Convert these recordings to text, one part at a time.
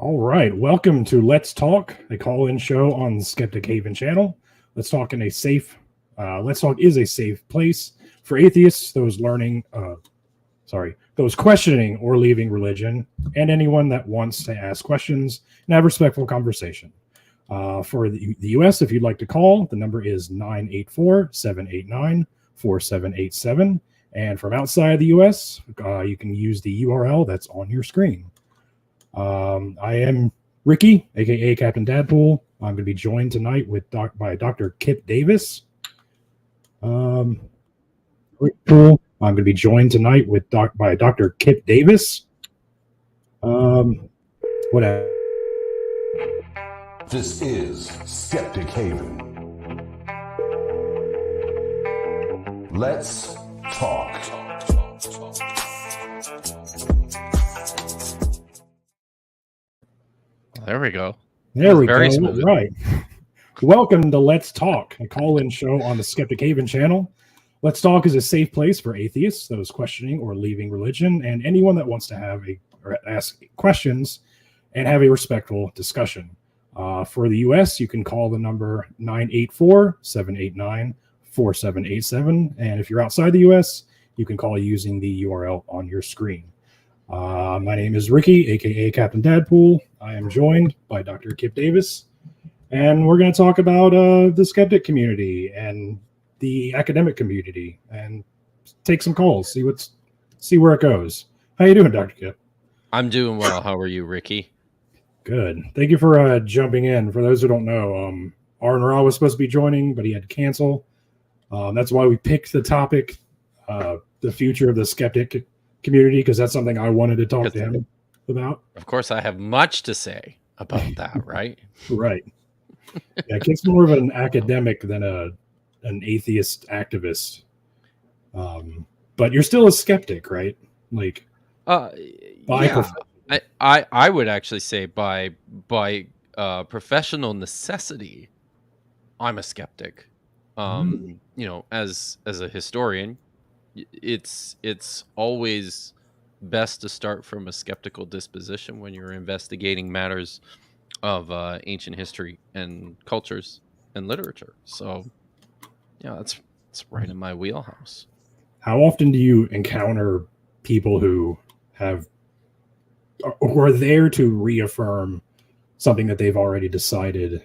All right, welcome to Let's Talk, a call-in show on the Skeptic Haven channel. Let's Talk is a safe place for atheists, those questioning or leaving religion, and anyone that wants to ask questions and have respectful conversation. For the U.S., if you'd like to call, the number is 984-789-4787. And from outside the U.S., you can use the URL that's on your screen. I am Ricky, aka Captain Dadpool. I'm going to be joined tonight by Dr. Kipp Davis. I'm going to be joined tonight by Dr. Kipp Davis. Whatever. This is Skeptic Haven. Let's talk. There we go. There we go. Smooth. Right. Welcome to Let's Talk, a call-in show on the Skeptic Haven channel. Let's Talk is a safe place for atheists, those questioning or leaving religion, and anyone that wants to ask questions and have a respectful discussion. For the U.S., you can call the number 984-789-4787, and if you're outside the U.S., you can call using the URL on your screen. My name is Ricky, aka Captain Dadpool. I am joined by Dr. Kipp Davis, and we're going to talk about the skeptic community and the academic community, and take some calls, see where it goes. How you doing, Dr. Kipp? I'm doing well. How are you, Ricky? Good. Thank you for jumping in. For those who don't know, Arn Ra was supposed to be joining, but he had to cancel. That's why we picked the topic, the future of the skeptic community, because that's something I wanted to talk to him about. Of course, I have much to say about that, right? Right. Yeah, Kipp's more of an academic than an atheist activist. But you're still a skeptic, right? Like, yeah. I would actually say by professional necessity, I'm a skeptic. You know, as a historian, it's always best to start from a skeptical disposition when you're investigating matters of ancient history and cultures and literature. So, yeah, it's right in my wheelhouse. How often do you encounter people who are there to reaffirm something that they've already decided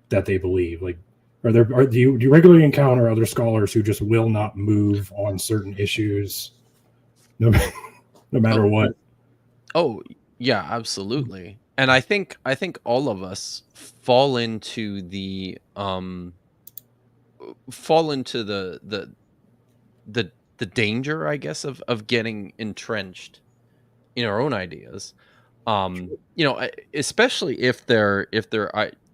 that they believe? Like, do you regularly encounter other scholars who just will not move on certain issues, no matter what? Oh, yeah, absolutely. And I think all of us fall into the danger, I guess, of getting entrenched in our own ideas. You know, especially if they're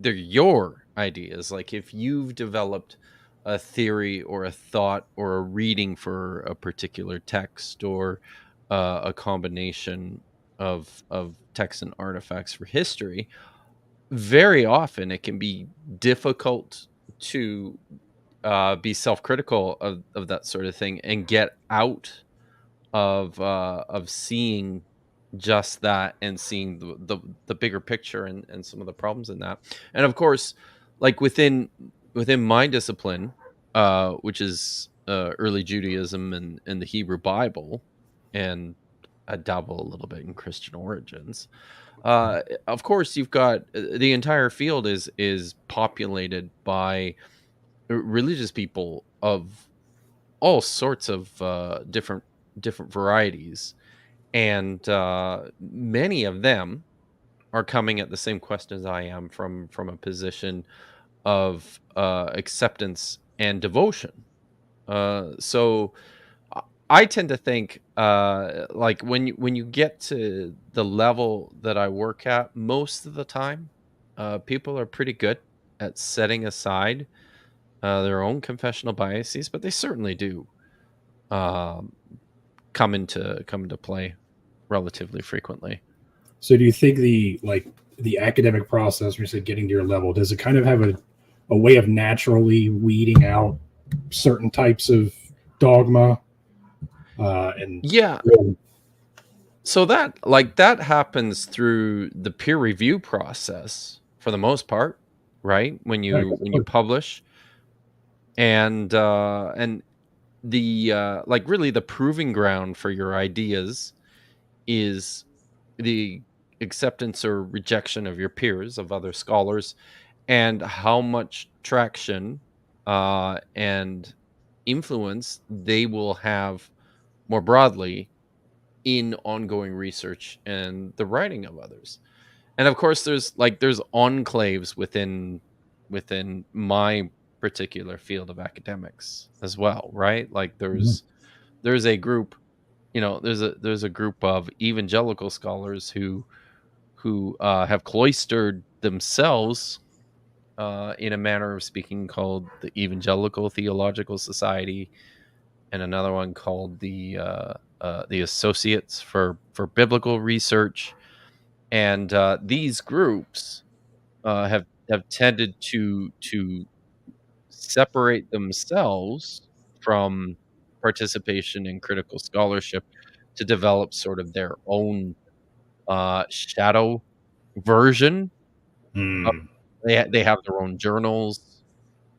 your ideas. Like if you've developed a theory or a thought or a reading for a particular text or a combination of texts and artifacts for history, very often it can be difficult to be self-critical of that sort of thing and get out of seeing just that and seeing the bigger picture and some of the problems in that. And of course, like within my discipline, which is early Judaism and the Hebrew Bible, and I dabble a little bit in Christian origins. Of course, you've got the entire field is populated by religious people of all sorts of different varieties, and many of them are coming at the same question as I am from a position of acceptance and devotion. So I tend to think like when you get to the level that I work at, most of the time, people are pretty good at setting aside their own confessional biases, but they certainly do come into play relatively frequently. So do you think the academic process, when you said getting to your level, does it kind of have a way of naturally weeding out certain types of dogma? And yeah, So that happens through the peer review process for the most part, right? When Yeah, you publish, and the like really the proving ground for your ideas is the acceptance or rejection of your peers, of other scholars, and how much traction and influence they will have more broadly in ongoing research and the writing of others. And of course there's enclaves within my particular field of academics as well, right? Like Mhm. there's a group, there's a group of evangelical scholars who have cloistered themselves, in a manner of speaking, called the Evangelical Theological Society, and another one called the Associates for Biblical Research. And these groups have tended to separate themselves from participation in critical scholarship to develop sort of their own shadow version. Mm. They have their own journals.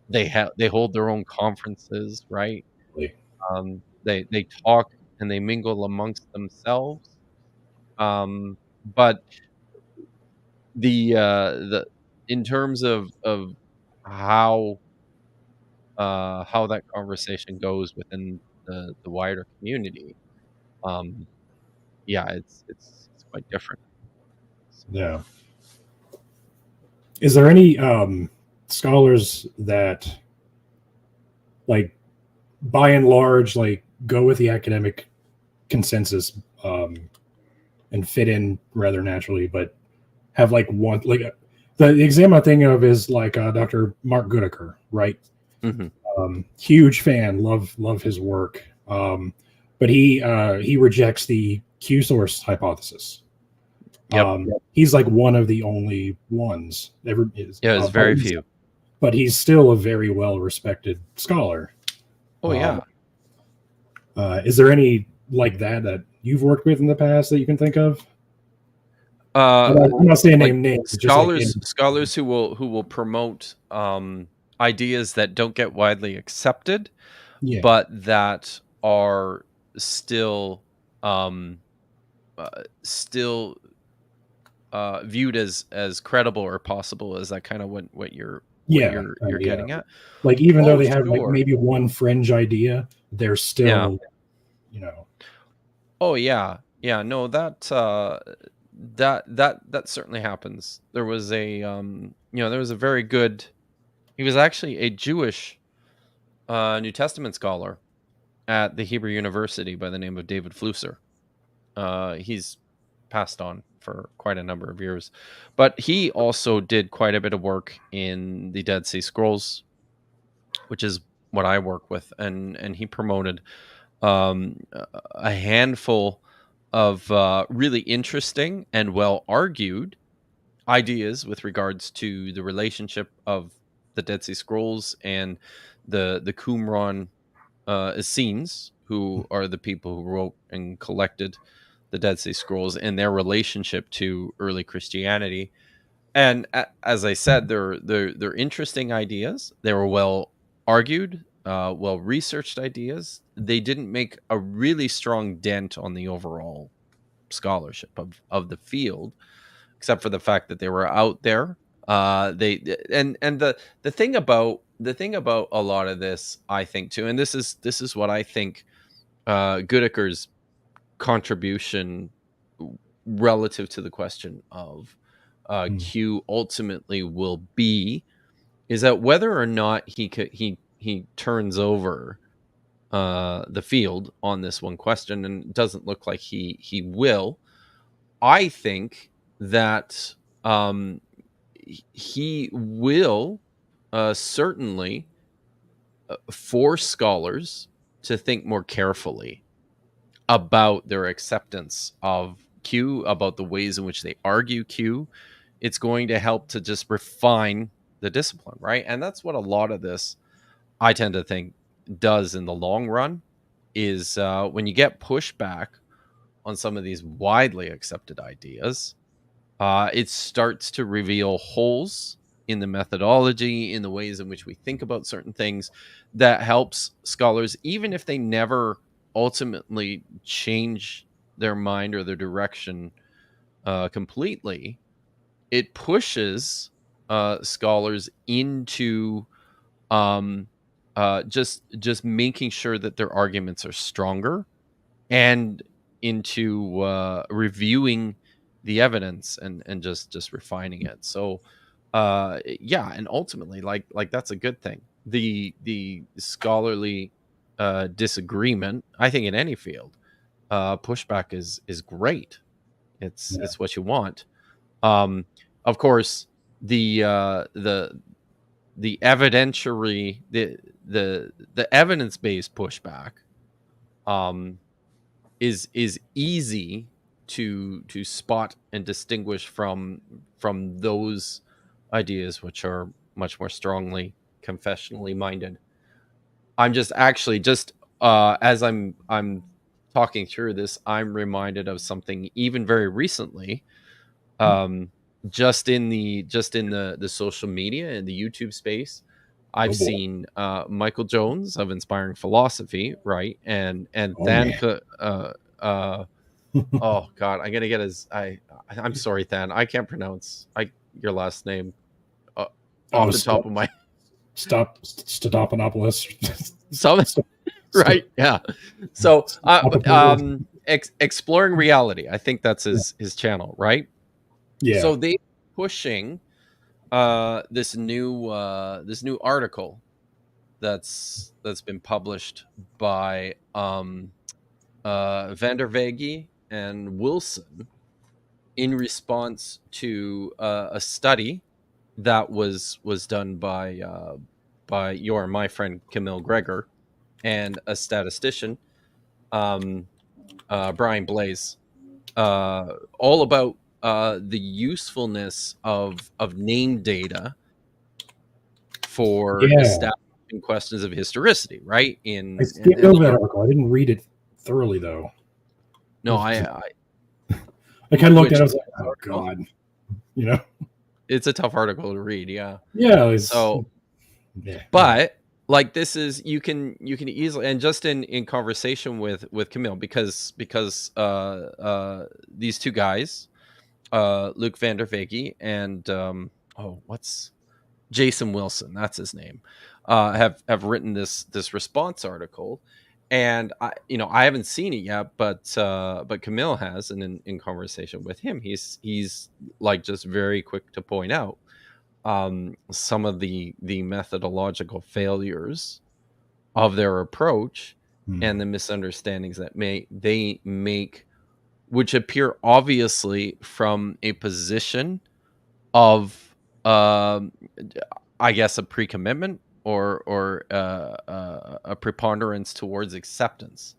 They hold their own conferences, right? Really. They talk and they mingle amongst themselves. But the in terms of how how that conversation goes within the wider community, um, yeah, it's quite different. So, Yeah. Is there any scholars that, like, by and large, like, go with the academic consensus, um, and fit in rather naturally, but have like one, like, the example I'm thinking of is like Dr. Mark Goodacre, right? mhm. Huge fan, love his work, but he rejects the Q source hypothesis. Yep. He's like one of the only ones ever is, Yeah, it's very few. but he's still a very well respected scholar. Oh Um, yeah. is there any like that you've worked with in the past that you can think of? Uh, I'm not saying like name names, just like scholars who will promote ideas that don't get widely accepted, yeah, but that are still um still viewed as credible or possible. Is that kind of what yeah, you're yeah. getting at? Like even though Oh, they have like sure. maybe one fringe idea, they're Yeah. still, you know, Oh, yeah. Yeah. No, that certainly happens. There was a very good. He was actually a Jewish New Testament scholar at the Hebrew University by the name of David Flusser. He's passed on for quite a number of years, but he also did quite a bit of work in the Dead Sea Scrolls, which is what I work with, and he promoted a handful of really interesting and well argued ideas with regards to the relationship of the Dead Sea Scrolls and the Qumran Essenes, who are the people who wrote and collected the Dead Sea Scrolls, and their relationship to early Christianity. And as I said, they're interesting ideas. They were well argued, well researched ideas. They didn't make a really strong dent on the overall scholarship of the field, except for the fact that they were out there. They and the thing about a lot of this, I think too, and this is what I think Goodacre's contribution relative to the question of mm, Q ultimately will be, is that whether or not he turns over the field on this one question, and it doesn't look like he will. I think that um, he will certainly force scholars to think more carefully about their acceptance of Q, about the ways in which they argue Q. It's going to help to just refine the discipline, right? And that's what a lot of this, I tend to think, does in the long run, is when you get pushback some of these widely accepted ideas, it starts to reveal holes in the methodology, in the ways in which we think about certain things, that helps scholars, even if they never ultimately change their mind or their direction completely. It pushes scholars into um, just making sure that their arguments are stronger, and into reviewing the evidence, and just refining it. So yeah, and ultimately, like that's a good thing. The scholarly disagreement, I think, in any field, pushback is great. Yeah. It's what you want. um of course, the the evidentiary, the evidence-based pushback um is easy to spot and distinguish from those ideas which are much more strongly confessionally minded. I'm just actually just as I'm talking through this, I'm reminded of something even very recently, um just in the social media and the YouTube space. I've Oh boy. seen Michael Jones of Inspiring Philosophy, right? And Oh Than yeah. oh god, I'm gonna get I'm sorry, Than, I can't pronounce your last name uh, Oh, off the top of my Stopanopolis. some right, yeah. So exploring reality, I think that's his channel, right? Yeah. So they pushing this new article that's been published by Van der Vege and Wilson, in response to a study that was done by your my friend Camille Gregor, and a statistician, um, Brian Blaze, all about the usefulness of name data for Yeah. establishing questions of historicity, right? I In skimmed and over that article. I didn't read it thoroughly though. no, I kind of looked at it. I which was like, oh article? god, you know. It's a tough article to read, yeah. Yeah. It's So, yeah. but like, this is, you can easily, and just in conversation with Camille, because these two guys, Luke Van der Vege and what's Jason Wilson, that's his name, have written this response article. And I haven't seen it yet, but Camille has, and in conversation with him, he's like just very quick to point out some of the methodological failures of their approach, Hmm. and the misunderstandings that they make, which appear obviously from a position of I guess a pre-commitment, or a preponderance towards acceptance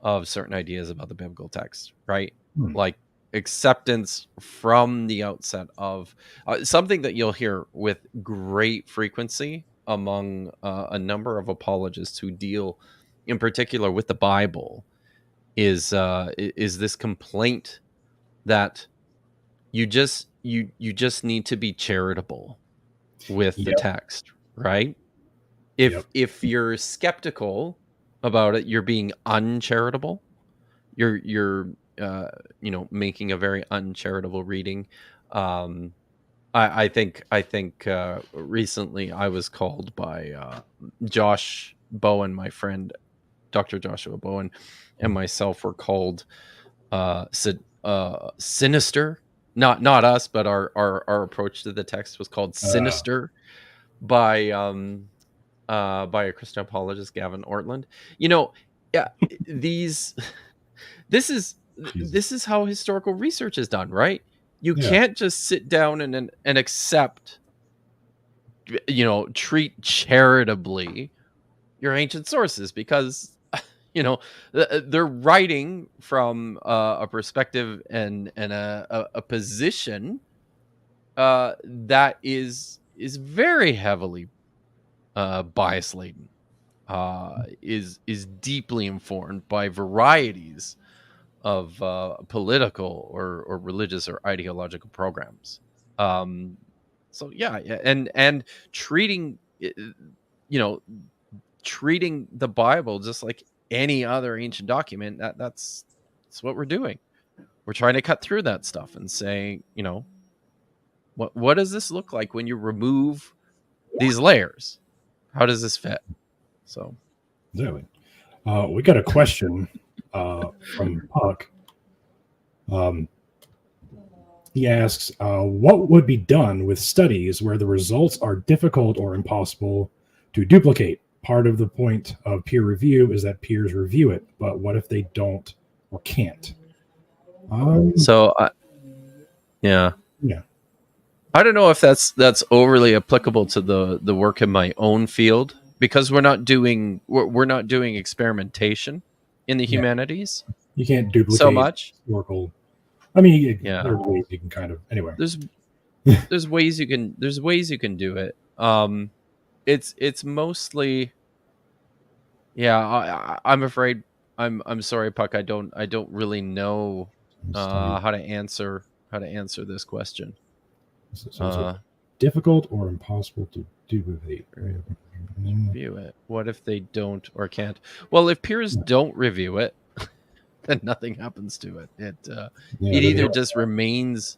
of certain ideas about the biblical text, right? Hmm. Like, acceptance from the outset of something that you'll hear with great frequency among a number of apologists who deal in particular with the Bible, is this complaint that you just need to be charitable with the Yep. text, right? Yep. If you're skeptical about it, you're being uncharitable. You're making a very uncharitable reading. Um, I think recently I was called by Josh Bowen, my friend, Dr. Joshua Bowen, and myself were called sinister. Not us, but our approach to the text was called Uh, sinister by a Christian apologist, Gavin Ortland. You know, yeah, these Jesus. this is how historical research is done, right? You Yeah. can't just sit down and accept, treat charitably your ancient sources, because they're writing from a perspective and a position that is very heavily bias laden, is deeply informed by varieties political or religious or ideological programs. So yeah, and treating treating the Bible just like any other ancient document. That's what we're doing. We're trying to cut through that stuff and say, what does this look like when you remove these layers? How does this fit? So Exactly. We got a question from Puck. He asks, what would be done with studies where the results are difficult or impossible to duplicate? Part of the point of peer review is that peers review it, but what if they don't or can't? Yeah. Yeah. I don't know if that's overly applicable to the work in my own field, because we're not doing experimentation in the humanities You can't duplicate so much. historical. I mean, Yeah. there are ways you can kind of anyway. There's ways you can do it. It's mostly, I'm afraid, I'm sorry, Puck, I don't really know how to answer this question. So difficult or impossible to duplicate? Review it. What if they don't or can't? Well, if peers don't review it, then nothing happens to it. It either just remains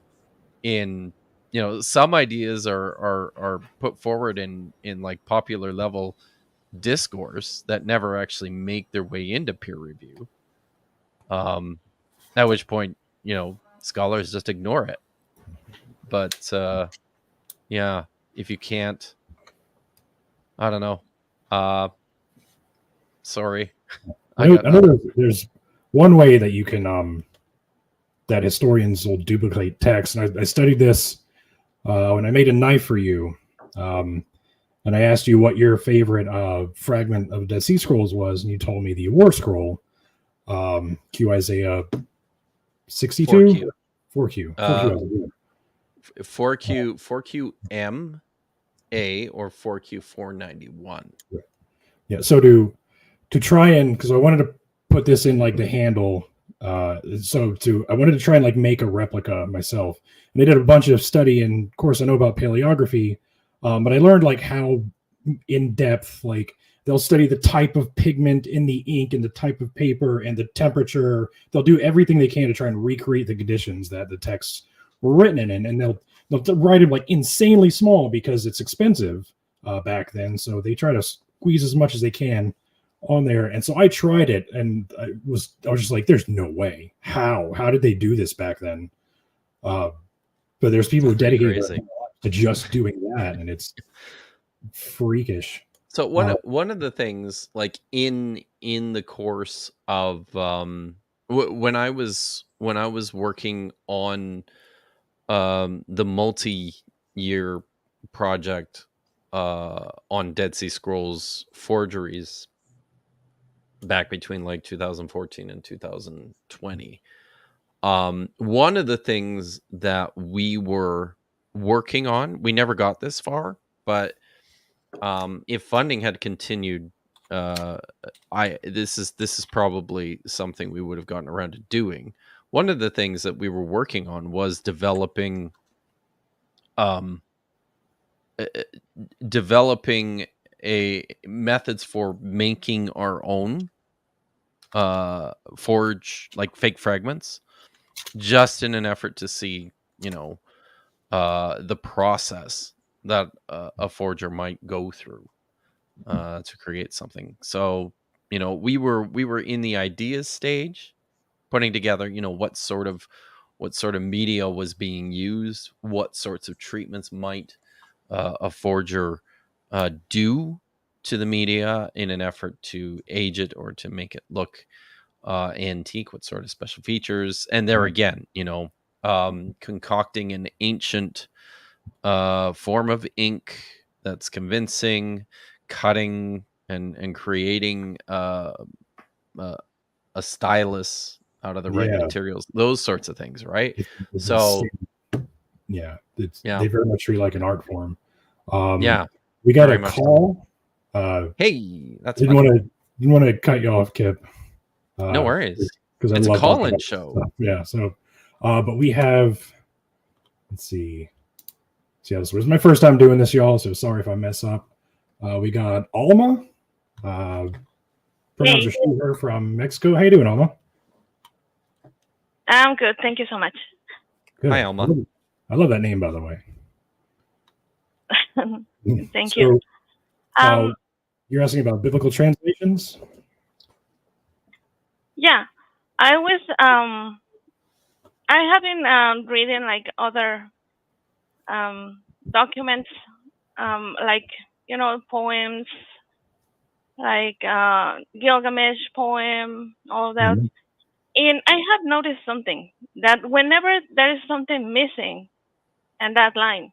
in, some ideas are put forward in like popular level discourse that never actually make their way into peer review. At which point, scholars just ignore it. But if you can't, I don't know. Sorry. I know there's one way that you can that historians will duplicate text, and I studied this when I made a knife for you, and I asked you what your favorite fragment of Dead Sea Scrolls was, and you told me the War Scroll, Q Isaiah 62, 4Q, 4QM A or 4Q 491. Yeah, so to try and, because I wanted to put this in like the handle, I wanted to try and like make a replica myself, and I did a bunch of study, and of course I know about paleography, but I learned like how in depth, like they'll study the type of pigment in the ink and the type of paper and the temperature. They'll do everything they can to try and recreate the conditions that the texts were written in, and they'll write it like insanely small because it's expensive back then, so they try to squeeze as much as they can on there. And so I tried it, and I was just like, there's no way. How did they do this back then? But there's people who dedicate to just doing that, and it's freakish. So one of the things, like in the course of when I was working on the multi-year project on Dead Sea Scrolls forgeries back between like 2014 and 2020, one of the things that we were working on, we never got this far, but if funding had continued, this is probably something we would have gotten around to doing. One of the things that we were working on was developing methods for making our own forge, like fake fragments, just in an effort to see, the process that a forger might go through to create something. So, we were in the ideas stage, putting together, what sort of media was being used, what sorts of treatments might a forger do to the media in an effort to age it or to make it look antique, what sort of special features. And there again, concocting an ancient form of ink that's convincing, cutting and creating a stylus out of the right materials, those sorts of things, right? They very much treat like an art form. We got a call. Hey, that's didn't want to cut you off, Kipp. No worries. because I It's a love talking call-in about show. stuff. Yeah. So, but we have. Let's see. See how this was my first time doing this, y'all. So sorry if I mess up. We got Alma. Pronouns are she, her from Mexico. How you doing, Alma? I'm good. Thank you so much. Good. Hi, Alma. I love that name, by the way. Thank you. You're asking about biblical translations? Yeah, I was I have been reading like other documents, like poems, like Gilgamesh poem, all that. Mhm. And I have noticed something that whenever there is something missing in that line,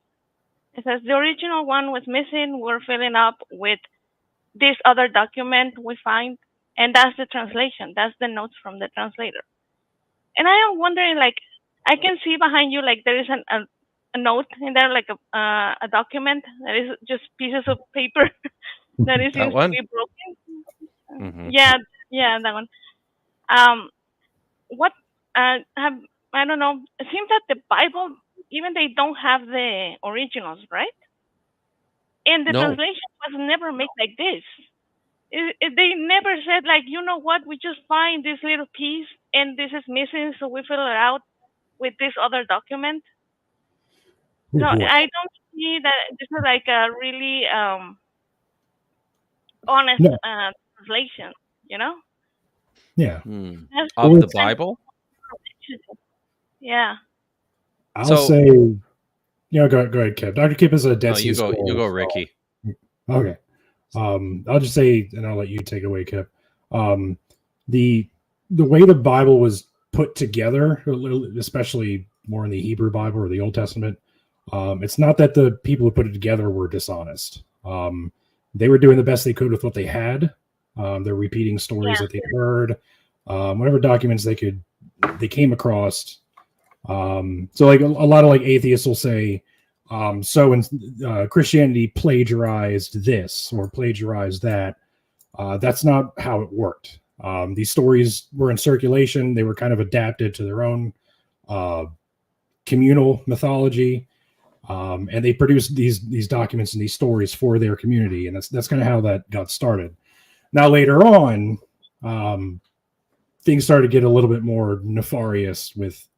it says the original one was missing. We're filling up with this other document we find, and that's the translation. That's the notes from the translator. And I am wondering, like, I can see behind you, like, there is a note in there, like a document that is just pieces of paper that is That used to one? be broken. Mhm. Yeah, that one. Um, what have I don't know. It seems that the Bible, even they don't have the originals, right? And the No. translation was never made like this. They never said like, you know what, we just find this little piece and this is missing, so we fill it out with this other document. Oh, So boy. I don't see that this is like a really honest No. translation, you know? Yeah. That's Of Well, the Bible? yeah. I'll So- say, go ahead, Kip. Dr. Kip is a Dead No, Sea you go, Scrolls. Ricky. Okay. I'll just say, and I'll let you take it away, Kip. The way the Bible was put together, especially more in the Hebrew Bible or the Old Testament, it's not that the people who put it together were dishonest. They were doing the best they could with what they had. They're repeating stories that they heard, whatever documents they came across. So like a lot of like atheists will say, so in Christianity plagiarized this or plagiarized that. That's not how it worked. These stories were in circulation. They were kind of adapted to their own communal mythology, and they produced these documents and these stories for their community, and that's kind of how that got started. Now later on, things started to get a little bit more nefarious with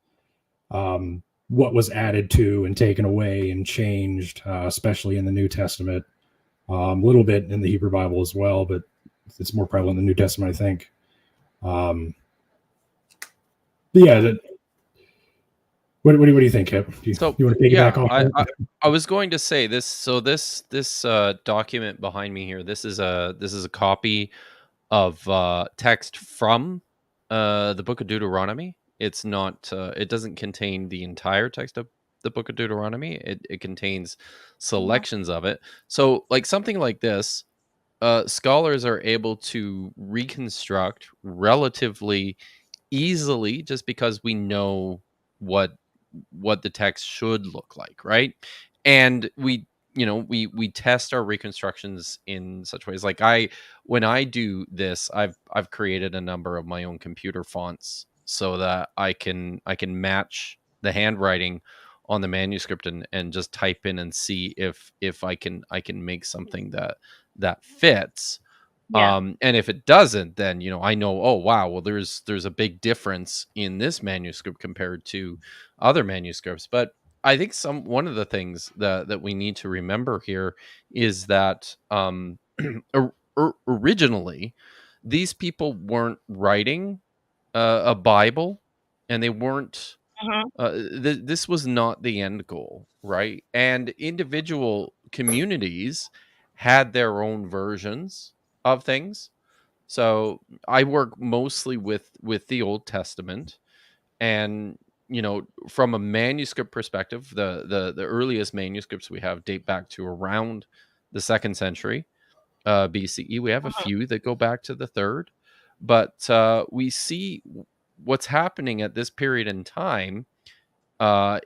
what was added to and taken away and changed, especially in the New Testament, a little bit in the Hebrew Bible as well, but it's more prevalent in the New Testament, I think. But yeah, what do you think, Kip? You want to piggyback off that? I was going to say this. So this document behind me here. This is a copy of text from the Book of Deuteronomy. It's not. It doesn't contain the entire text of the Book of Deuteronomy. It contains selections of it. So like something like this, scholars are able to reconstruct relatively easily just because we know what the text should look like, right? And we test our reconstructions in such ways. Like when I do this, I've created a number of my own computer fonts so that I can match the handwriting on the manuscript and just type in and see if I can make something that fits. Yeah. And if it doesn't, then I know, oh wow, well there's a big difference in this manuscript compared to other manuscripts. But I think one of the things that we need to remember here is that originally these people weren't writing a Bible, and they weren't. This was not the end goal, right? And individual communities had their own versions of things. So I work mostly with the Old Testament, and from a manuscript perspective, the earliest manuscripts we have date back to around the 2nd century BCE. We have a few that go back to the 3rd, but we see what's happening at this period in time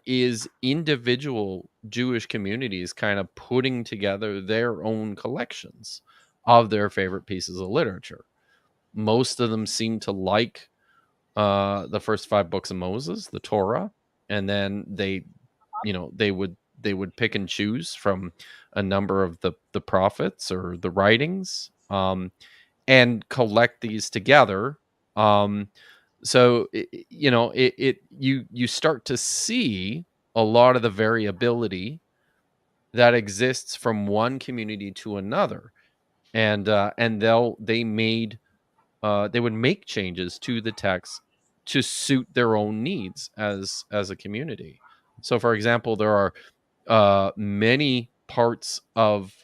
is individual Jewish communities kind of putting together their own collections of their favorite pieces of literature. Most of them seem to like the first 5 books of Moses, the Torah, and then they would pick and choose from a number of the prophets or the writings, and collect these together. So you start to see a lot of the variability that exists from one community to another, and they would make changes to the text to suit their own needs as a community. So, for example, there are many parts of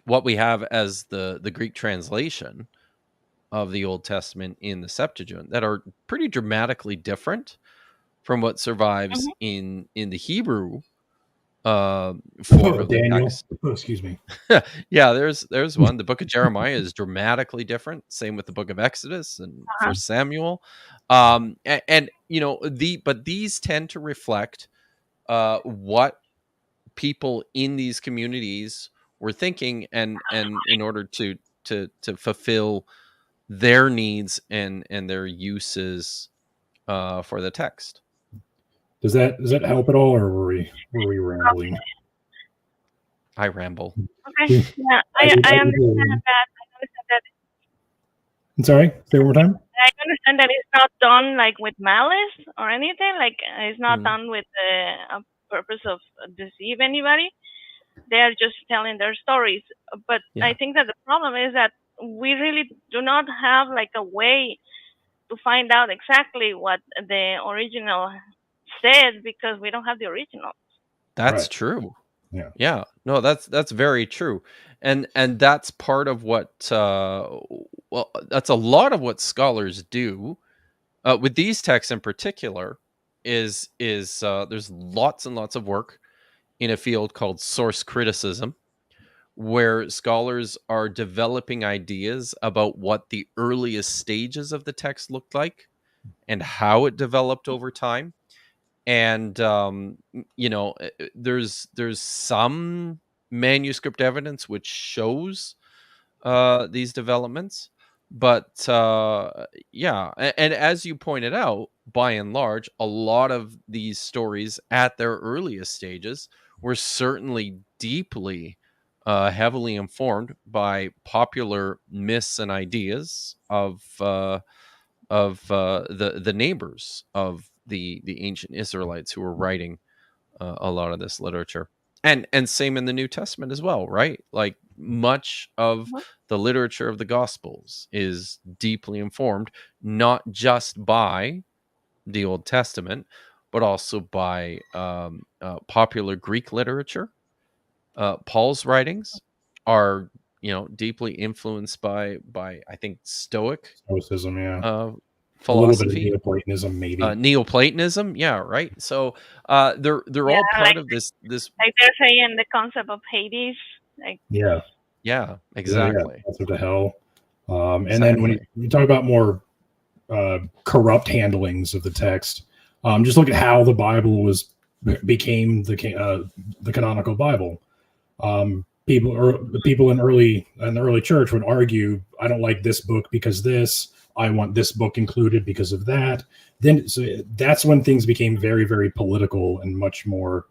what we have as the Greek translation of the Old Testament in the Septuagint that are pretty dramatically different from what survives Mhm. in the Hebrew form of the Daniel. text. Oh, excuse me. Yeah, there's one. The book of Jeremiah is dramatically different. Same with the book of Exodus and Uh-huh. First Samuel. And but these tend to reflect what people in these communities were thinking, and in order to fulfill their needs and their uses for the text. Does that help at all, or were we rambling? I ramble. Okay. Yeah, I understand that. I'm sorry. Say it one more time. I understand that it's not done like with malice or anything. Like it's not done with the purpose of deceive anybody. They are just telling their stories. But Yeah. I think that the problem is that we really do not have like a way to find out exactly what the original said because we don't have the original. That's Right. true. Yeah. Yeah. No, that's very true. And that's part of what well, that's a lot of what scholars do with these texts in particular. Is there's lots and lots of work in a field called source criticism, where scholars are developing ideas about what the earliest stages of the text looked like and how it developed over time. And there's some manuscript evidence which shows these developments, but and as you pointed out, by and large, a lot of these stories at their earliest stages were certainly deeply heavily informed by popular myths and ideas of the neighbors of the ancient Israelites who were writing a lot of this literature. And same in the New Testament as well, right? Like much of the literature of the Gospels is deeply informed not just by the Old Testament, but also by popular Greek literature. Paul's writings are deeply influenced by I think Stoic Stoicism, yeah. uh, A little bit of philosophy, Neoplatonism, maybe. Neoplatonism. Yeah, right. So they're Yeah, all part like of this. like they're saying the concept of Hades. Like Yeah. Yeah, Yeah. exactly. That's what the hell. And then when you talk about more corrupt handlings of the text, just look at how the Bible became the canonical Bible. People in the early church would argue, I don't like this book because this. I want this book included because of that. Then so that's when things became very, very political and much more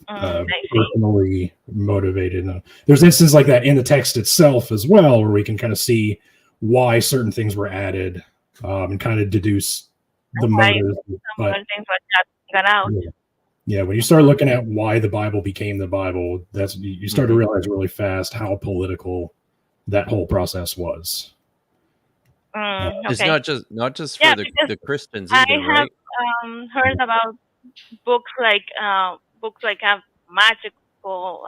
personally motivated. There's instances like that in the text itself as well, where we can kind of see why certain things were added and kind of deduce the motives. But things like that got out. Yeah, when you start looking at why the Bible became the Bible, you start to realize really fast how political that whole process was. It's not just for the Christians either, I have right? heard about books like have magical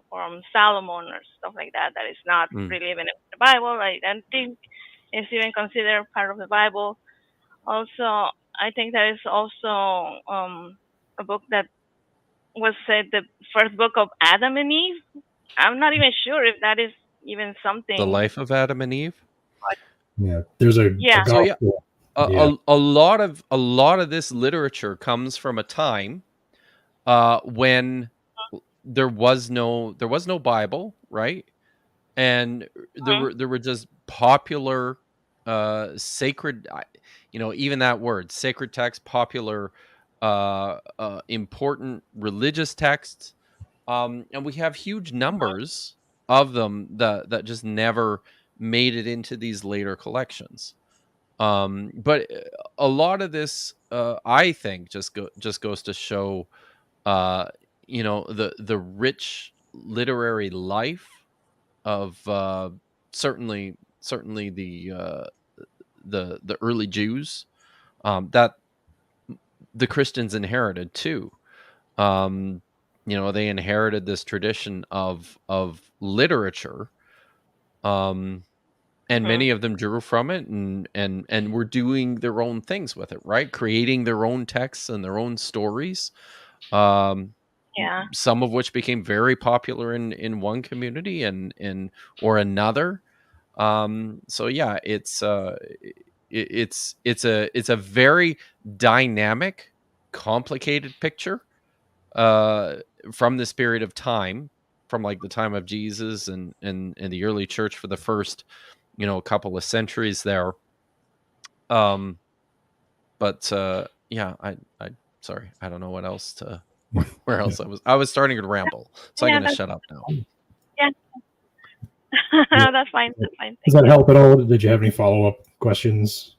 from Solomon or stuff like that is not really even in the Bible. I don't think it's even considered part of the Bible. Also, I think there is also a book that was said the first book of Adam and Eve. I'm not even sure if that is even something. The life of Adam and Eve. Yeah, there's a gospel. So a lot of this literature comes from a time when there was no Bible, right? And there were just popular sacred, even that word, sacred text, popular, important religious texts. And we have huge numbers of them that just never made it into these later collections. But a lot of this, I think, just goes to show, the rich literary life of certainly the early Jews, that the Christians inherited too. They inherited this tradition of literature, and Mhm. many of them drew from it, and were doing their own things with it, right? Creating their own texts and their own stories. Um, Yeah. some of which became very popular in one community or another. So yeah, it's a very dynamic, complicated picture, uh, from this period of time, from like the time of Jesus and the early church for the first, couple of centuries there. Um, but yeah, I sorry, I don't know what else to where Yeah. else I was starting to ramble, so I'm Yeah. gonna That's shut up now. yeah. Yeah. That's fine. That's fine. Does Thank that you. help at all? Did you have any follow up questions?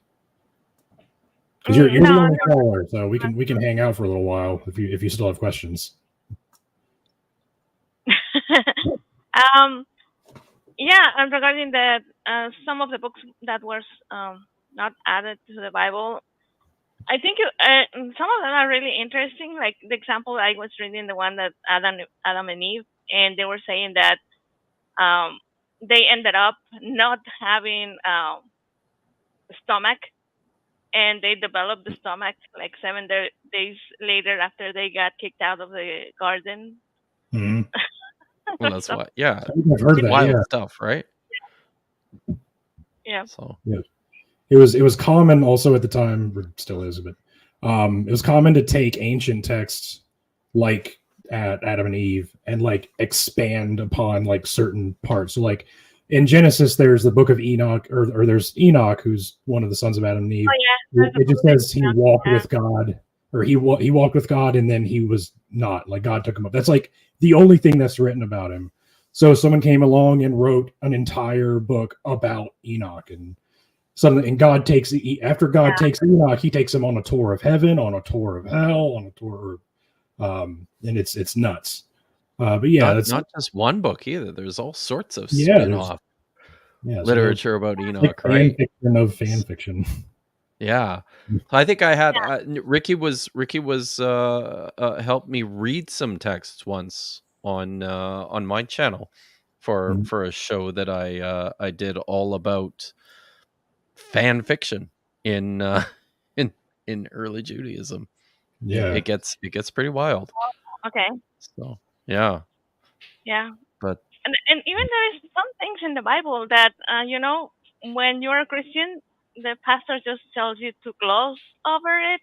Because you're the No, only caller, so we can hang out for a little while if you still have questions. no. Yeah, and regarding that, some of the books that were not added to the Bible, I think some of them are really interesting. Like the example I was reading, the one that Adam and Eve, and they were saying that um, they ended up not having stomach, and they developed the stomach like days later after they got kicked out of the garden. Mm-hmm. Well, that's So what, yeah, I've heard that. wild Yeah, stuff, right? yeah, So yeah. It was common also at the time, or still is, but it was common to take ancient texts like at Adam and Eve and like expand upon like certain parts. So like in Genesis, there's the book of Enoch, or there's Enoch, who's one of the sons of Adam and oh Eve. yeah, there's a It book just that says he walked yeah, with God, or he walked with God, and then he was not, like God took him up. That's like the only thing that's written about him. So someone came along and wrote an entire book about Enoch, and suddenly, and God takes, after God yeah, takes Enoch, he takes him on a tour of heaven, on a tour of hell, on a tour, and it's nuts. But yeah, that's not just one book either. There's all sorts of yeah, there's spin-off so literature about like Enoch, fan right? fiction of fan fiction. Yeah. So I think I had Ricky was helped me read some texts once on my channel for Mhm. a show that I did all about fan fiction in in early Judaism. Yeah, It gets pretty wild. okay, So yeah, yeah. but And even there is some things in the Bible that when you're a Christian, the pastor just tells you to gloss over it.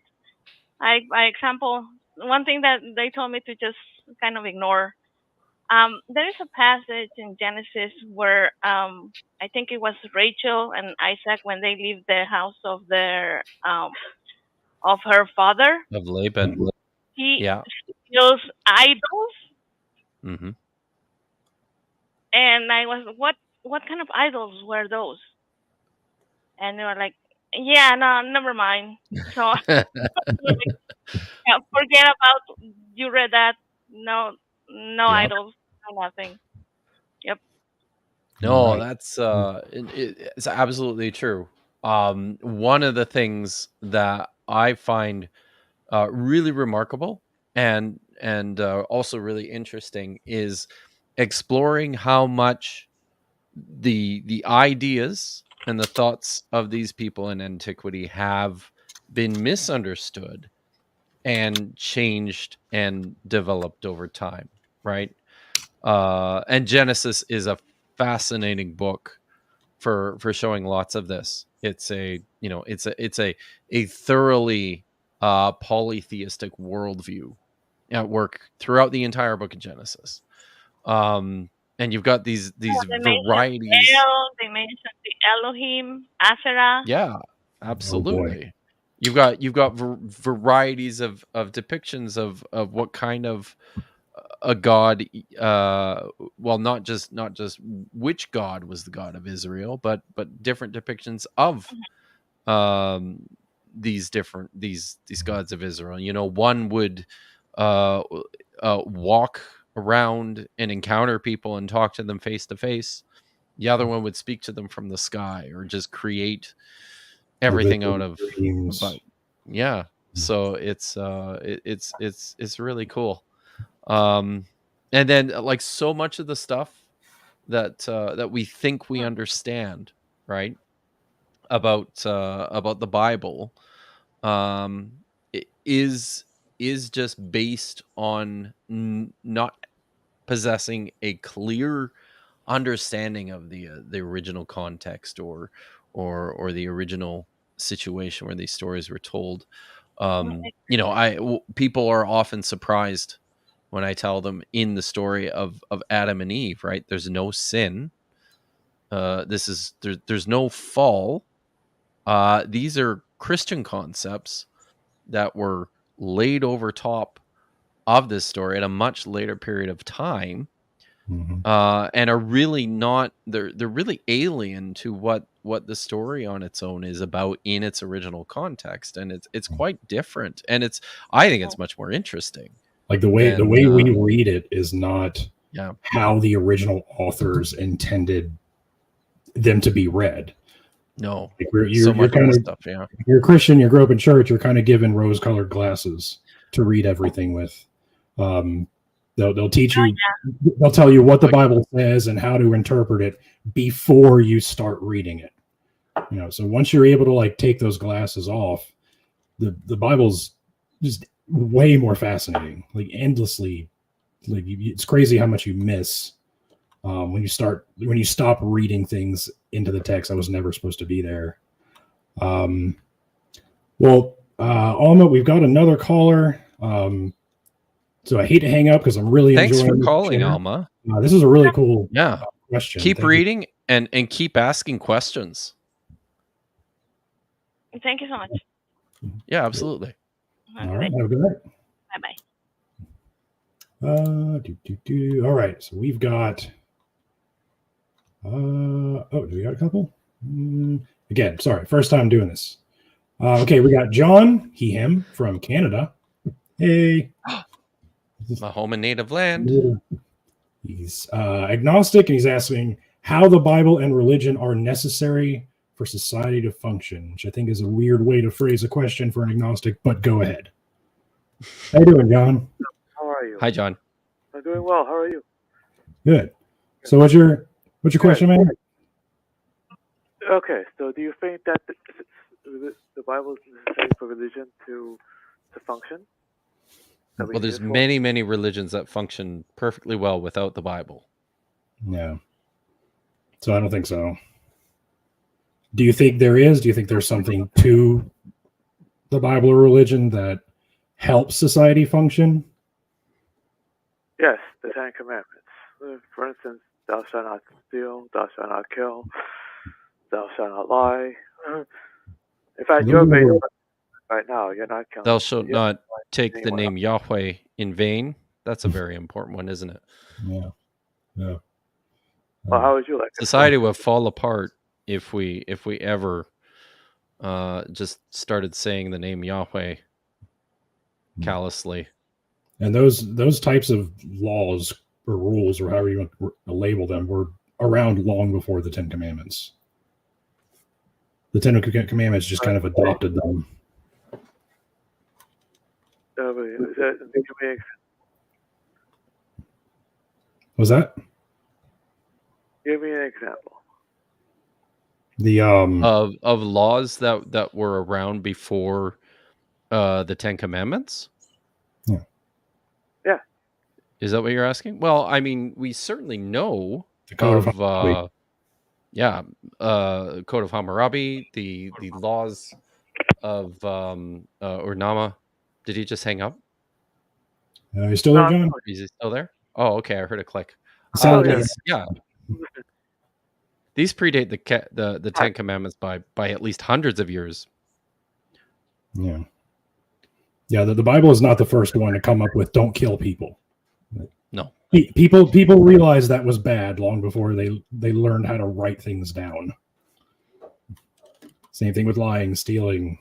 Like by example, one thing that they told me to just kind of ignore. There is a passage in Genesis where I think it was Rachel and Isaac when they leave the house of their of her father. of Laban, He yeah. steals idols, Hmm. and I was, what kind of idols were those? And they were like, yeah, no, never mind. So like, yeah, forget about you read that. No, no Yep. idols, no nothing. Yep. No, right. that's it's absolutely true. One of the things that I find really remarkable and also really interesting is exploring how much the ideas and the thoughts of these people in antiquity have been misunderstood and changed and developed over time, right? And Genesis is a fascinating book for showing lots of this. It's a thoroughly polytheistic worldview at work throughout the entire book of Genesis. Um, and you've got these They mentioned varieties. El, they mentioned the Elohim, Asherah. Yeah, Oh boy. absolutely. You've got varieties of depictions of what kind of a god, well, not just which god was the god of Israel, but different depictions of um these gods of Israel. You know, one would uh walk around and encounter people and talk to them face to face. The other one would speak to them from the sky, or just create everything out of dreams. but yeah. So it's it's really cool. And then like so much of the stuff that we think we understand, right, about the Bible, is just based on not possessing a clear understanding of the original context, or the original situation where these stories were told. You know, people are often surprised when I tell them in the story of Adam and Eve, right? There's no sin. There's no fall. These are Christian concepts that were laid over top of this story at a much later period of time, and are really not, they're really alien to what the story on its own is about in its original context, and it's quite different, and I think it's much more interesting. Like the way we read it is not how the original authors intended them to be read. No, like you're kind of stuff, you're a Christian, you grew up in church, you're kind of given rose-colored glasses to read everything with. They'll teach you, they'll tell you what the Bible says and how to interpret it before you start reading it. You know, so once you're able to like take those glasses off, the Bible's just way more fascinating, like endlessly. Like it's crazy how much you miss when you stop reading things into the text that was never supposed to be there. Alma, we've got another caller. So I hate to hang up because I'm really enjoying. Thanks for calling, share. Alma. This is a really cool question. Keep reading and keep asking questions. Thank you so much. Yeah, absolutely. All right, have a good night. Bye-bye. All right, so we've got do we got a couple? Again, sorry, first time doing this. Okay, we got John, he, him, from Canada. Hey. My home and native land. He's agnostic, and he's asking how the Bible and religion are necessary for society to function, which I think is a weird way to phrase a question for an agnostic, but go ahead. How you doing, John? How are you? Hi, John. I'm doing well. How are you? Good. So what's your question, man? Okay, so do you think that the Bible is necessary for religion to function? Well, there's many religions that function perfectly well without the Bible. Yeah. So I don't think so. Do you think there is? Do you think there's something to the Bible or religion that helps society function? Yes, the Ten Commandments. For instance, thou shalt not steal, thou shalt not kill, thou shalt not lie. In fact, you're based right now. You're not killing. Thou shalt not take the name Yahweh in vain. That's a very important one, isn't it? Yeah. Well, how would you like society would fall apart if we ever just started saying the name Yahweh callously. And those types of laws or rules, or however you want to label them, were around long before the Ten Commandments. The Ten Commandments just kind of adopted them. Was that? Give me an example. The of laws that were around before the Ten Commandments. Yeah. Yeah. Is that what you're asking? Well, I mean, we certainly know the Code of Code of Hammurabi, the laws of Urnama. Did he just hang up? You still there, John? Is he still there? Oh, okay. I heard a click. Sounds yeah. like Yeah. These predate the Ten Commandments by at least hundreds of years. yeah. The Bible is not the first one to come up with "don't kill people." No. People realized that was bad long before they learned how to write things down. Same thing with lying, stealing.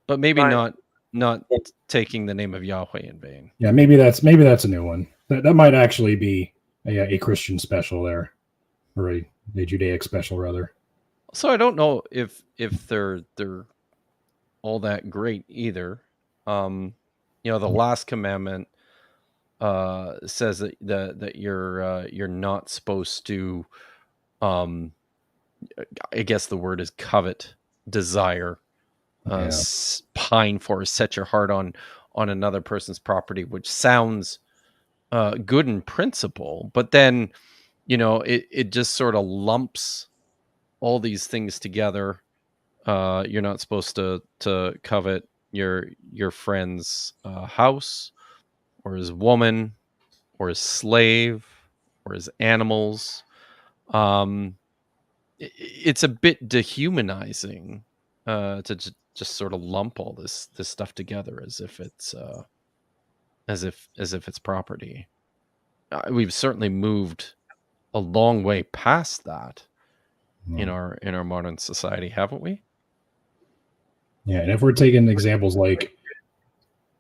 But maybe Right. not taking the name of Yahweh in vain. Yeah, maybe that's a new one. That might actually be a Christian special there, or a Judaic special rather. So I don't know if they're all that great either. The last commandment says that you're not supposed to, I guess the word is covet, desire, pine for, set your heart on another person's property, which sounds good in principle, but then it just sort of lumps all these things together. You're not supposed to covet your friend's house, or his woman, or his slave, or his animals. It's a bit dehumanizing to just sort of lump all this stuff together as if it's property. We've certainly moved a long way past that in our modern society, haven't we? Yeah, and if we're taking examples like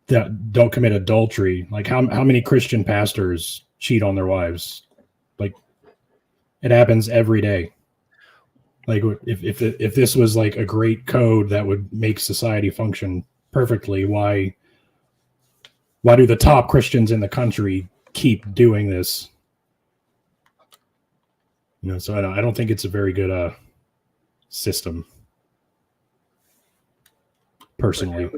that, don't commit adultery. Like how many Christian pastors cheat on their wives? Like it happens every day. Like if this was like a great code that would make society function perfectly, why do the top Christians in the country keep doing this? So I don't think it's a very good system. Personally,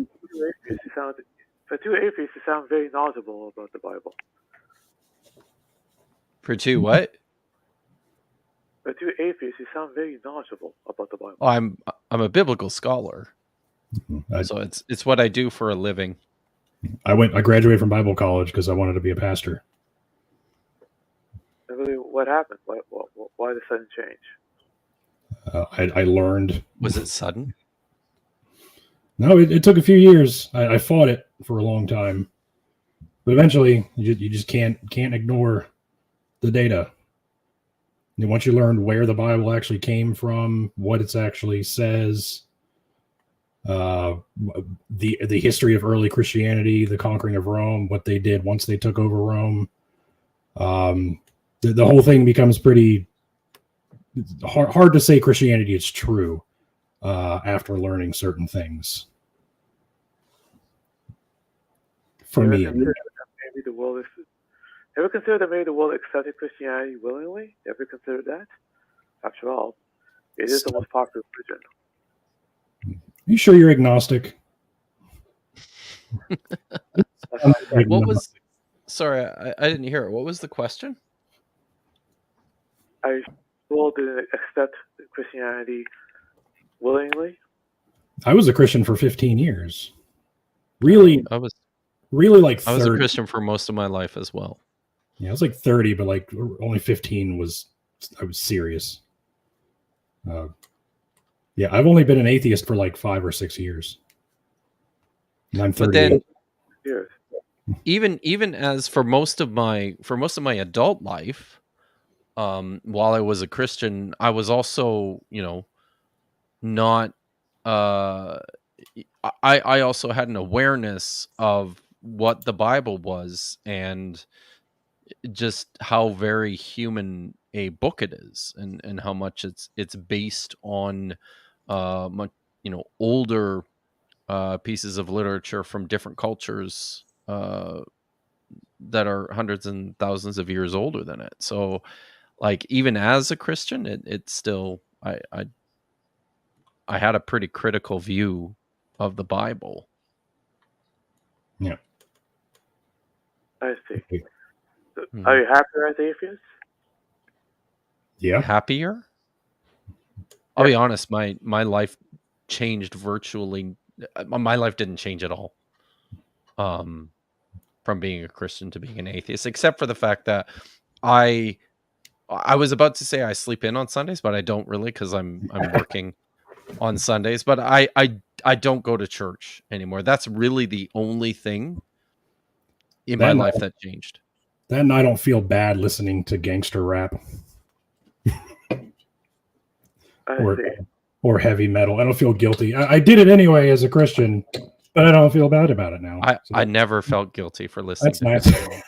For two atheists, you sound very knowledgeable about the Bible. For two what? For two atheists, you sound very knowledgeable about the Bible. Oh, I'm a biblical scholar, so it's what I do for a living. I graduated from Bible college because I wanted to be a pastor. And really, what happened? Why the sudden change? I learned. Was it sudden? No, it took a few years. I fought it for a long time, but eventually you just can't ignore the data. And once you learn where the Bible actually came from, what it actually says, the history of early Christianity, the conquering of Rome, what they did once they took over Rome, the whole thing becomes pretty hard to say Christianity is true after learning certain things. For me, Maybe the world is. Ever considered that maybe the world accepted Christianity willingly? Ever considered that? After all, it is the most popular religion. Are you sure you're agnostic? What was? Sorry, I didn't hear it. What was the question? The world didn't accept Christianity willingly. I was a Christian for 15 years. Really, I was like 30. I was a Christian for most of my life as well. Yeah, I was like 30, but like only 15 I was serious. Yeah, I've only been an atheist for like 5 or 6 years. And I'm 38. But then, Years. even as for most of my adult life, while I was a Christian, I was also, not. I also had an awareness of what the Bible was and just how very human a book it is, and how much it's based on much older pieces of literature from different cultures that are hundreds and thousands of years older than it. So like even as a Christian, it's still I had a pretty critical view of the Bible. Yeah. I see. So, are you happier as atheists? Yeah. Happier? I'll be honest, my life changed virtually. My life didn't change at all. from being a Christian to being an atheist, except for the fact that I was about to say I sleep in on Sundays, but I don't really because I'm working on Sundays. But I don't go to church anymore. That's really the only thing in my life that changed. Then I don't feel bad listening to gangster rap or heavy metal. I don't feel guilty. I did it anyway as a Christian, but I don't feel bad about it now. I never felt guilty for listening. That's to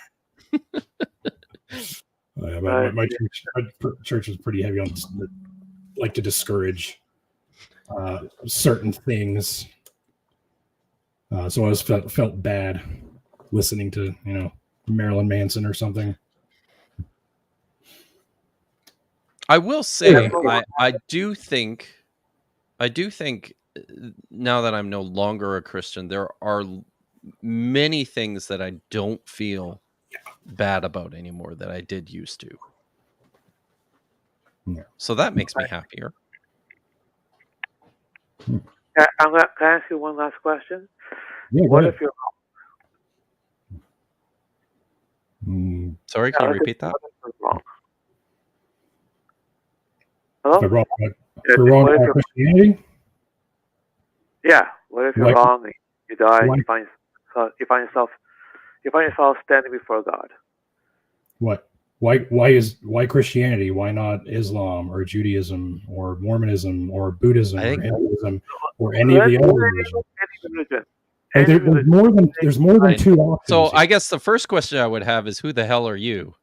nice. My church is pretty heavy on like to discourage certain things. So I was felt bad listening to Marilyn Manson or something. I will say I do think now that I'm no longer a Christian, there are many things that I don't feel bad about anymore that I did used to. Yeah. So that makes me happier. Can I ask you one last question? Yeah, what if you're wrong? Sorry, can you repeat that? Wrong. Hello? If you're wrong about Christianity? Yeah. What if you're wrong and you die and you find yourself standing before God? What? Why Christianity? Why not Islam or Judaism or Mormonism or Buddhism or Hinduism or any of the other religions? There's more than two options. So I guess the first question I would have is, who the hell are you?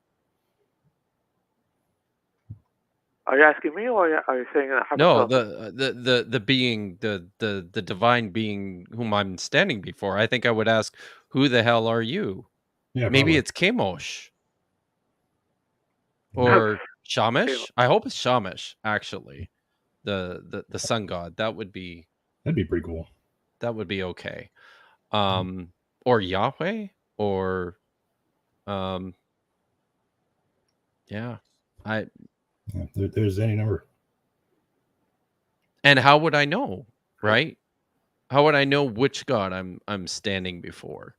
Are you asking me, or are you saying that? No, the being, the divine being whom I'm standing before. I think I would ask, who the hell are you? Yeah, maybe probably. it's Chemosh or Shamash. I hope it's Shamash, actually, the sun god. That'd be pretty cool. That would be okay. Or Yahweh, or there's any number. And how would I know, right? How would I know which God I'm standing before?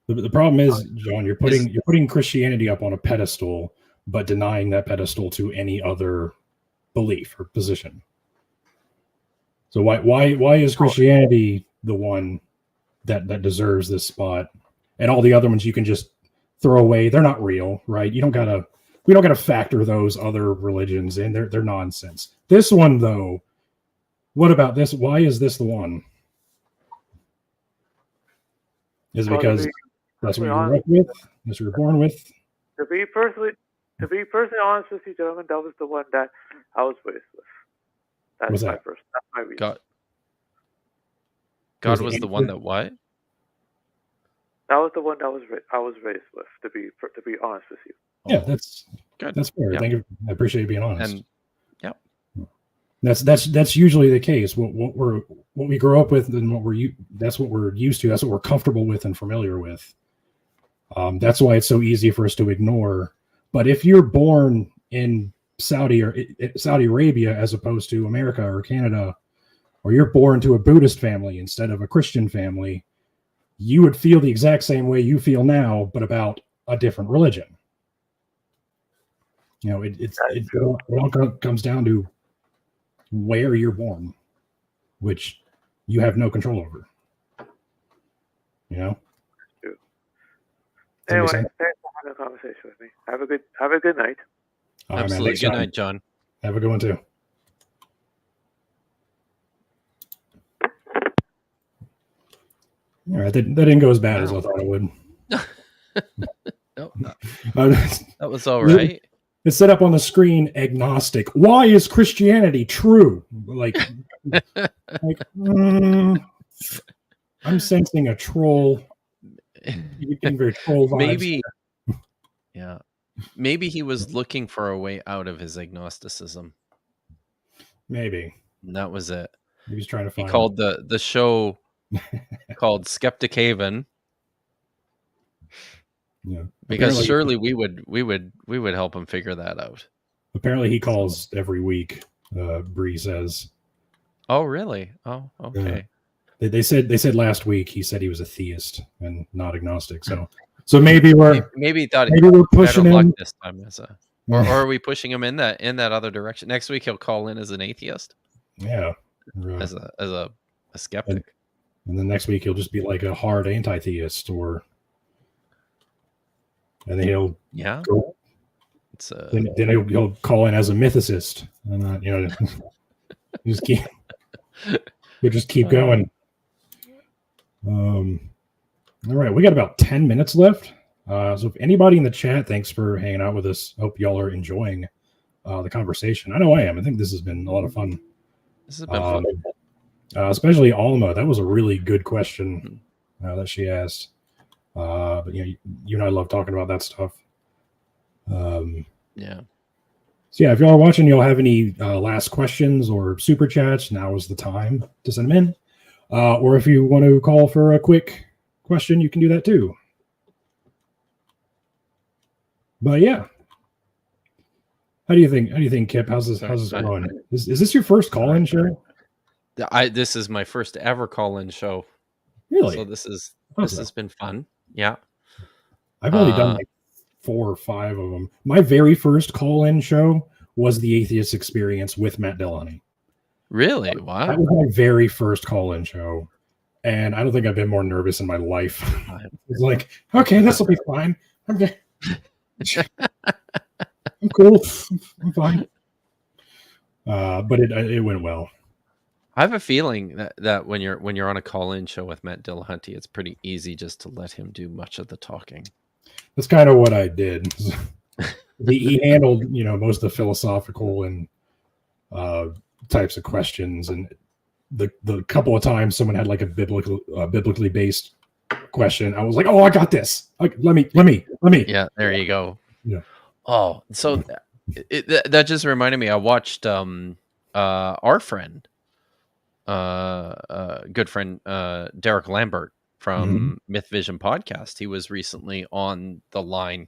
The problem is, John, you're putting Christianity up on a pedestal, but denying that pedestal to any other belief or position. So why is Christianity the one that deserves this spot, and all the other ones you can just throw away? They're not real, right? We don't gotta factor those other religions in. They're nonsense. This one, though, what about this? Why is this the one? Is it because that's what you grew up with? That's what you were born with? To be personally honest with you, gentlemen, that was the one that I was raised with. That's my reason. God was the one that what? That was the one that I was raised with. To be honest with you. Yeah, that's good. That's fair. Yep. Thank you. I appreciate you being honest. And that's usually the case. What we grow up with and that's what we're used to. That's what we're comfortable with and familiar with. That's why it's so easy for us to ignore. But if you're born in Saudi Arabia as opposed to America or Canada, or you're born to a Buddhist family instead of a Christian family, you would feel the exact same way you feel now, but about a different religion. It all comes down to where you're born, which you have no control over. Anyway, thanks for having a conversation with me. Have a good night. Absolutely. Good night, John. Have a good one too. All right, that didn't go as bad as I thought it would. No, that was all right. It's set up on the screen, agnostic. Why is Christianity true? I'm sensing a troll. Very troll vibes. Maybe, yeah. Maybe he was looking for a way out of his agnosticism. Maybe. And that was it. He was trying to find. He called the show called Skeptic Haven. Yeah. Because surely we would help him figure that out. Apparently he calls every week, Bree says. Oh, really? Oh, okay. They said last week he said he was a theist and not agnostic. So maybe we're Maybe he thought maybe we're better pushing luck him. this time or are we pushing him in that other direction? Next week he'll call in as an atheist, Yeah. as a skeptic. And then next week he'll just be like a hard anti-theist, and then he'll go, It's then he'll call in as a mythicist, and we'll just keep going. All right, we got about 10 minutes left. So if anybody in the chat, thanks for hanging out with us. Hope y'all are enjoying the conversation. I know I am. I think this has been a lot of fun. This has been fun. Especially Alma. That was a really good question that she asked. But you and I love talking about that stuff. Yeah. So yeah, if y'all are watching, y'all have any last questions or super chats, now is the time to send them in. Or if you want to call for a quick question, you can do that too. But yeah, how do you think, Kipp? How's this going? Is this your first call-in show? This is my first ever call-in show. Really? So this has been fun. Yeah. I've only done like 4 or 5 of them. My very first call-in show was the Atheist Experience with Matt Dillahunty. Really? Wow. That was my very first call-in show, and I don't think I've been more nervous in my life. It's like, okay, this will be fine. Okay. I'm cool. I'm fine. But it went well. I have a feeling that when you're on a call-in show with Matt Dillahunty, it's pretty easy just to let him do much of the talking. That's kind of what I did. He handled, most of the philosophical and types of questions, and the couple of times someone had like a biblically based question, I was like, "Oh, I got this. Like, let me." Yeah, there you go. Yeah. Oh, so that just reminded me. I watched our friend, good friend, Derek Lambert from Myth Vision podcast. He was recently on the line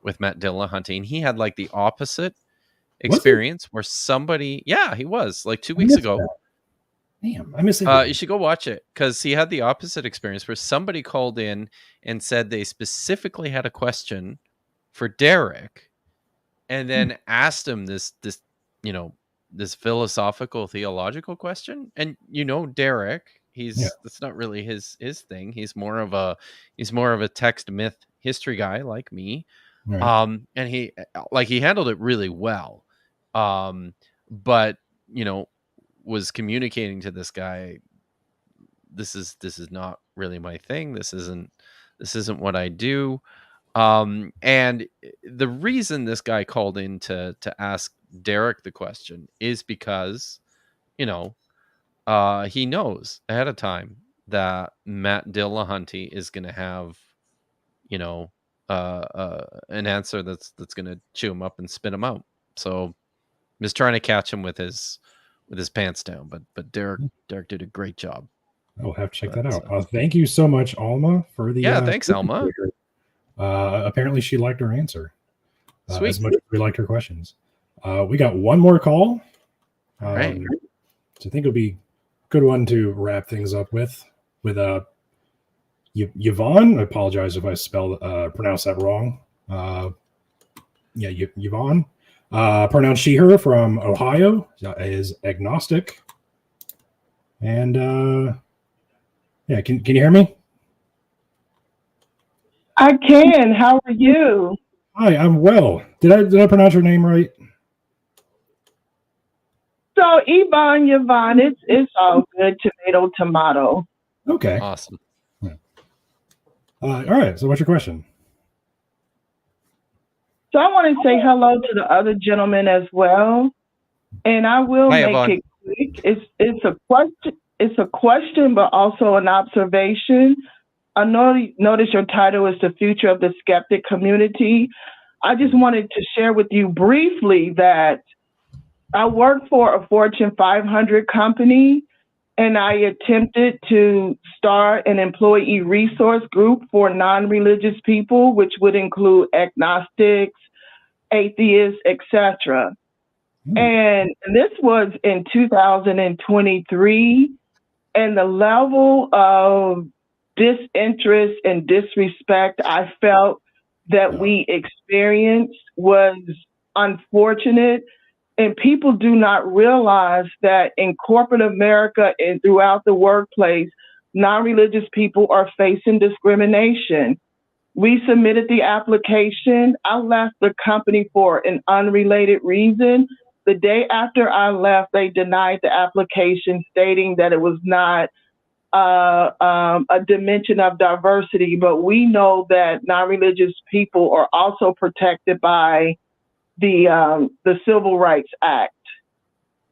with Matt Dillahunty, and he had like the opposite experience where somebody, he was like 2 weeks ago. That. Damn, I miss it. You should go watch it, because he had the opposite experience where somebody called in and said they specifically had a question for Derek, and then asked him this philosophical theological question. And Derek, that's not really his thing. He's more of a text myth history guy like me. Right. And he handled it really well. But was communicating to this guy, this is not really my thing. This isn't what I do. And the reason this guy called in to ask Derek the question is because, he knows ahead of time that Matt Dillahunty is going to have, an answer that's going to chew him up and spit him out. So I'm just trying to catch him with his pants down, but Derek did a great job. I'll have to check that out. Thank you so much, Alma, for the thanks, Alma. Apparently she liked her answer as much as we liked her questions. We got one more call. Right. So I think it'll be a good one to wrap things up with Yvonne. I apologize if I pronounced that wrong. Yvonne. Pronounced she, her, from Ohio, is agnostic. And can you hear me? I can. How are you? Hi, I'm well. Did I pronounce your name right? So Yvonne, it's all good. Tomato. Okay. Awesome. Yeah. All right. So what's your question? So I want to say hello to the other gentleman as well, and I will make it quick. It's a question. It's a question, but also an observation. I notice your title is the future of the skeptic community. I just wanted to share with you briefly that I work for a Fortune 500 company, and I attempted to start an employee resource group for non-religious people, which would include agnostics, atheists, etc. And this was in 2023. And the level of disinterest and disrespect I felt that we experienced was unfortunate. And people do not realize that in corporate America and throughout the workplace, non-religious people are facing discrimination. We submitted the application. I left the company for an unrelated reason. The day after I left, they denied the application, stating that it was not a dimension of diversity. But we know that non-religious people are also protected by the Civil Rights Act.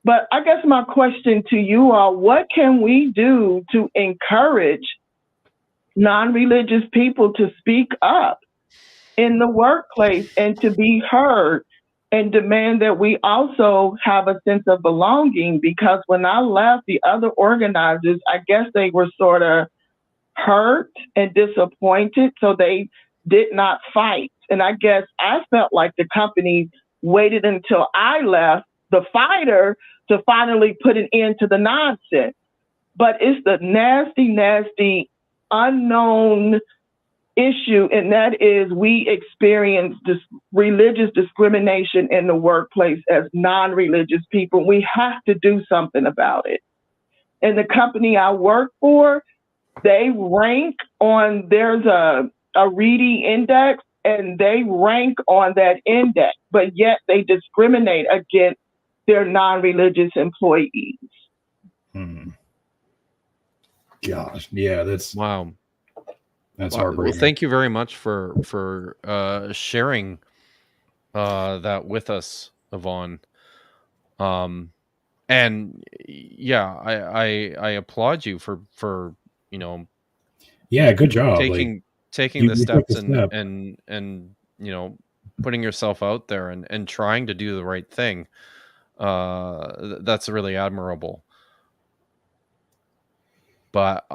But I guess my question to you all, what can we do to encourage non-religious people to speak up in the workplace and to be heard and demand that we also have a sense of belonging? Because when I left, the other organizers, I guess they were sort of hurt and disappointed, so they did not fight. And I guess I felt like the company waited until I left, the fighter, to finally put an end to the nonsense. But it's the nasty, nasty, unknown issue, and that is we experience this religious discrimination in the workplace as non-religious people. We have to do something about it. And the company I work for, they rank on, there's a Reedy index, and they rank on that index, but yet they discriminate against their non-religious employees. Gosh, yeah, that's wow. That's wow. heartbreaking. Well, thank you very much for sharing that with us, Yvonne. And yeah, I applaud you for yeah, good job. taking you the took steps the step. and putting yourself out there and trying to do the right thing. That's really admirable. But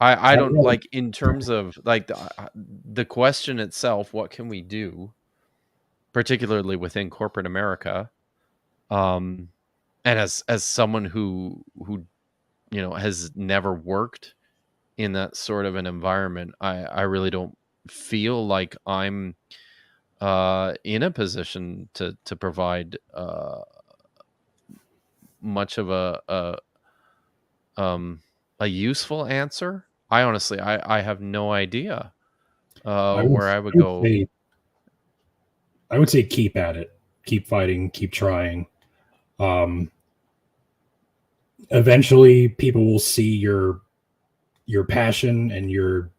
I don't like, in terms of like the question itself, what can we do, particularly within corporate America? And as someone who has never worked in that sort of an environment, I really don't feel like I'm in a position to provide much of a useful answer. I honestly, I have no idea where I would go. I would say keep at it, keep fighting, keep trying. Eventually people will see your passion and your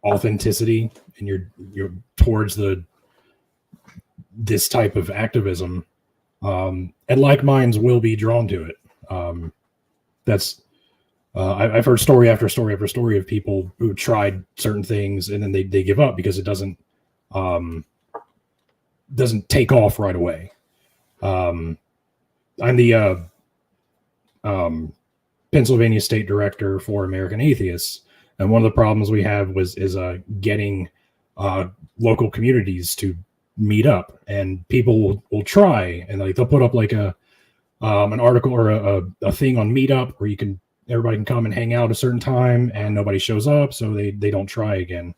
authenticity and your towards this type of activism, and like minds will be drawn to it. I've heard story after story after story of people who tried certain things and then they give up because it doesn't take off right away. I'm the Pennsylvania State Director for American Atheists, and one of the problems we have is getting local communities to meet up, and people will try and like they'll put up like an article or a thing on Meetup where everybody can come and hang out at a certain time, and nobody shows up, so they don't try again.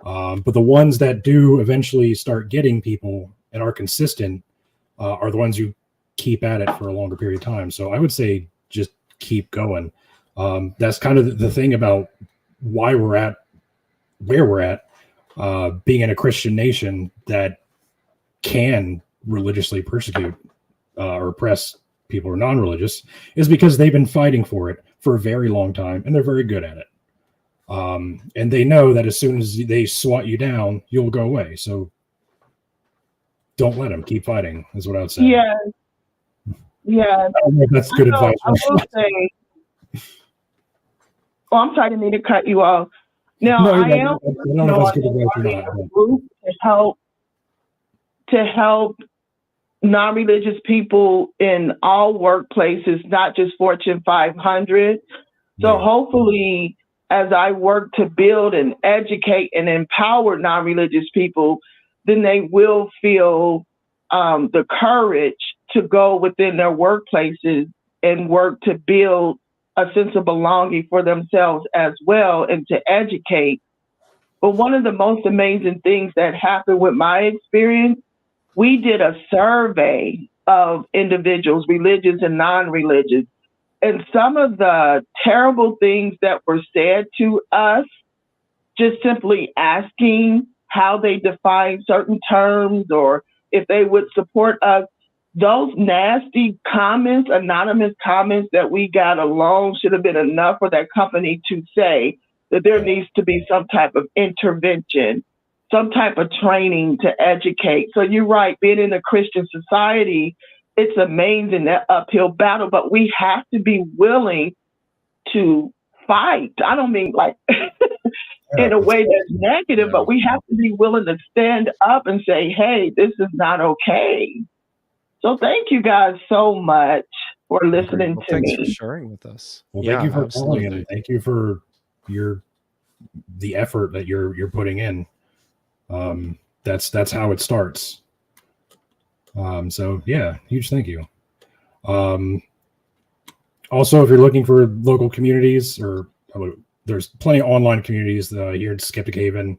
But the ones that do eventually start getting people and are consistent are the ones who keep at it for a longer period of time. So I would say just keep going. That's kind of the thing about why we're at where we're at, being in a Christian nation that can religiously persecute or oppress people who are non-religious, is because they've been fighting for it for a very long time, and they're very good at it. And they know that as soon as they swat you down, you'll go away. So don't let them. Keep fighting is what I would say. Yeah. Yeah. I don't know if that's good advice. I will say, I'm sorry, I didn't mean to cut you off. Now, No, I am starting a group to help non-religious people in all workplaces, not just Fortune 500. So hopefully, as I work to build and educate and empower non-religious people, then they will feel the courage to go within their workplaces and work to build a sense of belonging for themselves as well and to educate. But one of the most amazing things that happened with my experience, we did a survey of individuals, religious and non-religious, and some of the terrible things that were said to us, just simply asking how they define certain terms or if they would support us, those nasty comments, anonymous comments that we got alone should have been enough for that company to say that there needs to be some type of intervention, some type of training to educate. So you're right, being in a Christian society, it's amazing, that uphill battle, but we have to be willing to fight. I don't mean like in a way that's negative, but we have to be willing to stand up and say, hey, this is not okay. So thank you guys so much for listening to me. Thanks for sharing with us. Well, thank you for calling and thank you for the effort that you're putting in. That's how it starts. So yeah, huge thank you. Also, if you're looking for local communities, or there's plenty of online communities here in Skeptic Haven.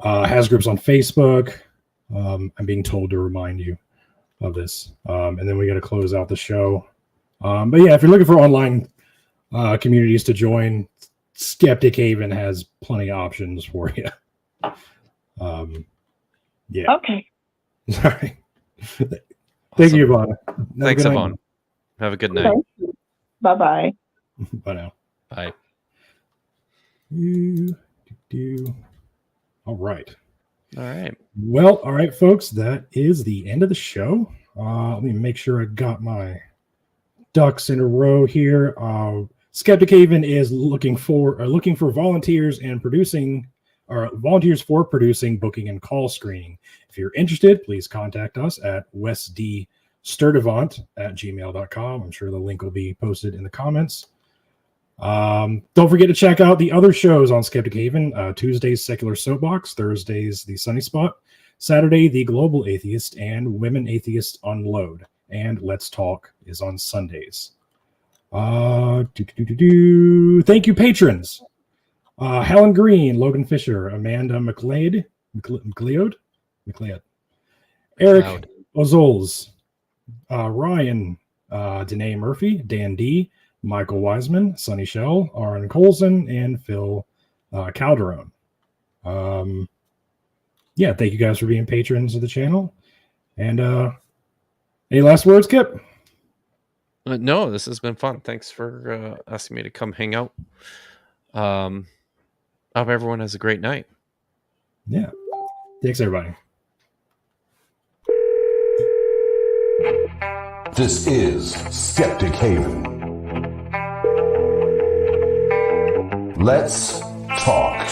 Has groups on Facebook. I'm being told to remind you of this. And then we got to close out the show. But yeah, if you're looking for online communities to join, Skeptic Haven has plenty of options for you. Yeah. Okay. Sorry. Thank you, Yvonne. Thanks, Yvonne. Have a good night. Bye-bye. Bye now. Bye. All right. All right. Well, all right, folks. That is the end of the show. Let me make sure I got my ducks in a row here. Skeptic Haven is looking for volunteers and volunteers for producing, booking, and call screening. If you're interested, please contact us at wesdsturtevant@gmail.com. I'm sure the link will be posted in the comments. Don't forget to check out the other shows on Skeptic Haven. Tuesdays, Secular Soapbox. Thursdays, The Sunny Spot. Saturday, The Global Atheist, and Women Atheists Unload. And Let's Talk is on Sundays. Thank you, patrons. Helen, Greene, Logan Fisher, Amanda McLeod, Eric Ozols, Rion, Danae Murphy, Dan D, Michael Wiseman, Sonny Shell, Aaron Coalson, and Phil Calderone. Yeah, thank you guys for being patrons of the channel. And any last words, Kip? No, this has been fun. Thanks for asking me to come hang out. I hope everyone has a great night. Yeah. Thanks, everybody. This is Skeptic Haven. Let's talk.